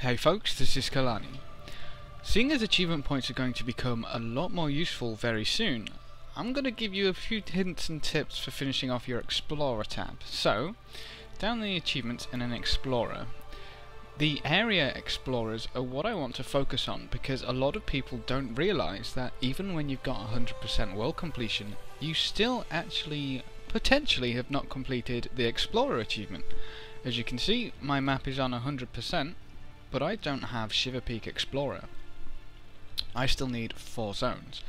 Hey folks, this is Kalani. Seeing as achievement points are going to become a lot more useful very soon, I'm going to give you a few hints and tips for finishing off your Explorer tab. So, down the achievements in an Explorer, the area explorers are what I want to focus on because a lot of people don't realise that even when you've got 100% world completion, you still actually potentially have not completed the Explorer achievement. As you can see, my map is on 100%, but I don't have Shiver Peak Explorer. I still need 4 zones.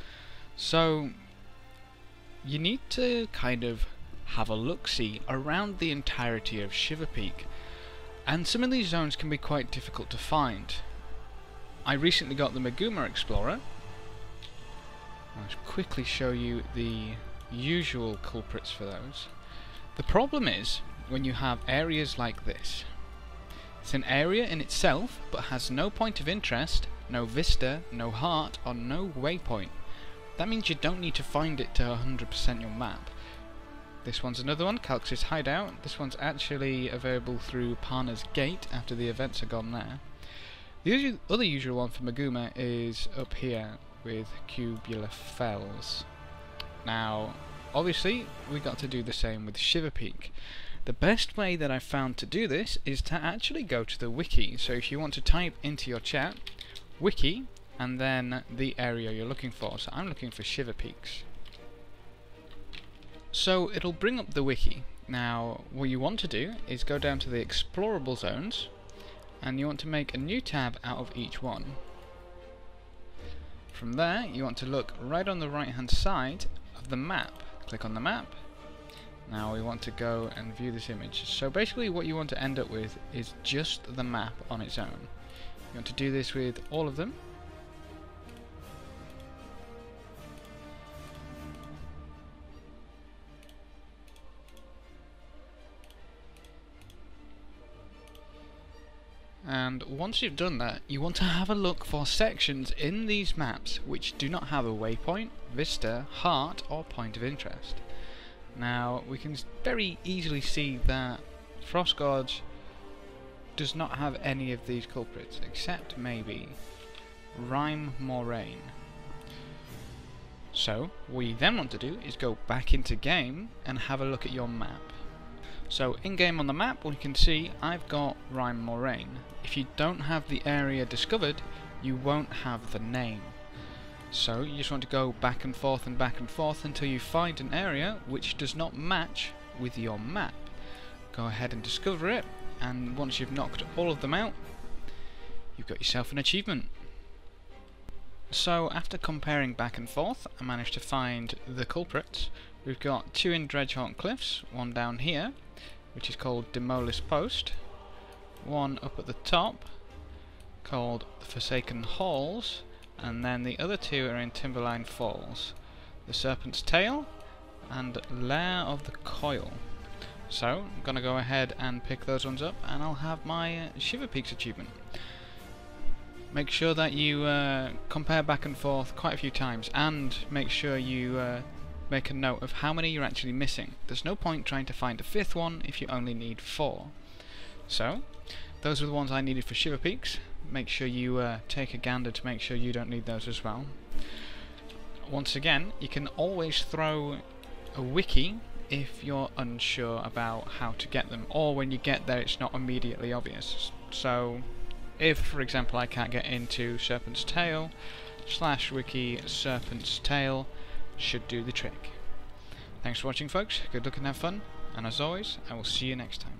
So you need to kind of have a look-see around the entirety of Shiver Peak, and some of these zones can be quite difficult to find. I recently got the Magooma Explorer. I'll quickly show you the usual culprits for those. The problem is when you have areas like this. It's an area in itself, but has no point of interest, no vista, no heart, or no waypoint. That means you don't need to find it to 100% your map. This one's another one, Calx's Hideout. This one's actually available through Parna's Gate after the events are gone there. The other usual one for Magooma is up here with Cubular Fells. Now, obviously, we got to do the same with Shiver Peak. The best way that I've found to do this is to actually go to the wiki. So if you want to type into your chat wiki and then the area you're looking for. So I'm looking for Shiver Peaks. So it'll bring up the wiki. Now what you want to do is go down to the explorable zones and you want to make a new tab out of each one. From there you want to look right on the right hand side of the map. Click on the map. Now we want to go and view this image. So basically what you want to end up with is just the map on its own. You want to do this with all of them. And once you've done that, you want to have a look for sections in these maps which do not have a waypoint, vista, heart, or point of interest. Now, we can very easily see that Frostgorge does not have any of these culprits, except maybe Rime Moraine. So, what you then want to do is go back into game and have a look at your map. So, in game on the map, we can see I've got Rime Moraine. If you don't have the area discovered, you won't have the name. So you just want to go back and forth until you find an area which does not match with your map. Go ahead and discover it, and once you've knocked all of them out, you've got yourself an achievement. So after comparing back and forth, I managed to find the culprits. We've got 2 in Dredgehaunt Cliffs, one down here, which is called Demolis Post, one up at the top, called the Forsaken Halls, and then the other 2 are in Timberline Falls, the Serpent's Tail and Lair of the Coil. So I'm going to go ahead and pick those ones up and I'll have my Shiver Peaks achievement. Make sure that you compare back and forth quite a few times, and make sure you make a note of how many you're actually missing. There's no point trying to find a 5th one if you only need 4. So those are the ones I needed for Shiver Peaks. Make sure you take a gander to make sure you don't need those as well. Once again, you can always throw a wiki if you're unsure about how to get them, or when you get there it's not immediately obvious. So if, for example, I can't get into Serpent's Tail, /wiki Serpent's Tail should do the trick. Thanks for watching folks, good luck and have fun, and as always, I will see you next time.